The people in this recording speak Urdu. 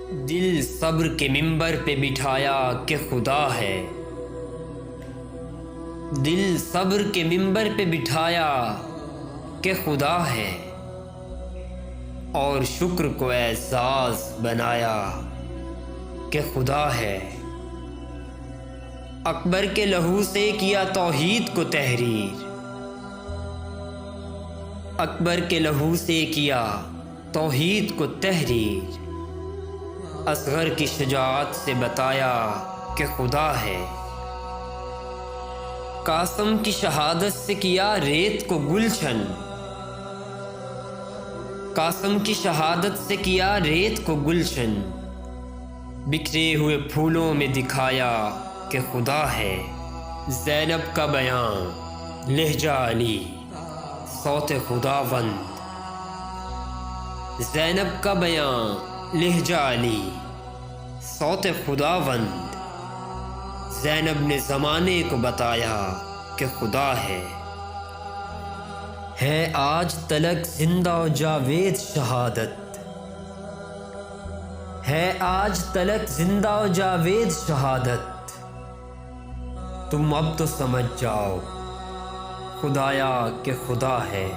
دل صبر کے منبر پہ بٹھایا کہ خدا ہے، دل صبر کے منبر پہ بٹھایا کہ خدا ہے، اور شکر کو اعزاز بنایا کہ خدا ہے۔ اکبر کے لہو سے کیا توحید کو تحریر، اکبر کے لہو سے کیا توحید کو تحریر، اصغر کی شجاعت سے بتایا کہ خدا ہے۔ قاسم کی شہادت سے کیا ریت کو گلشن، قاسم کی شہادت سے کیا ریت کو گلشن، بکھرے ہوئے پھولوں میں دکھایا کہ خدا ہے۔ زینب کا بیان لہجہ علی صوت خداوند، زینب کا بیان لہجہ علی صوت خداوند، زینب نے زمانے کو بتایا کہ خدا ہے آج تلک زندہ و جاوید شہادت، ہے آج تلک زندہ و جاوید شہادت، تم اب تو سمجھ جاؤ خدایا کہ خدا ہے۔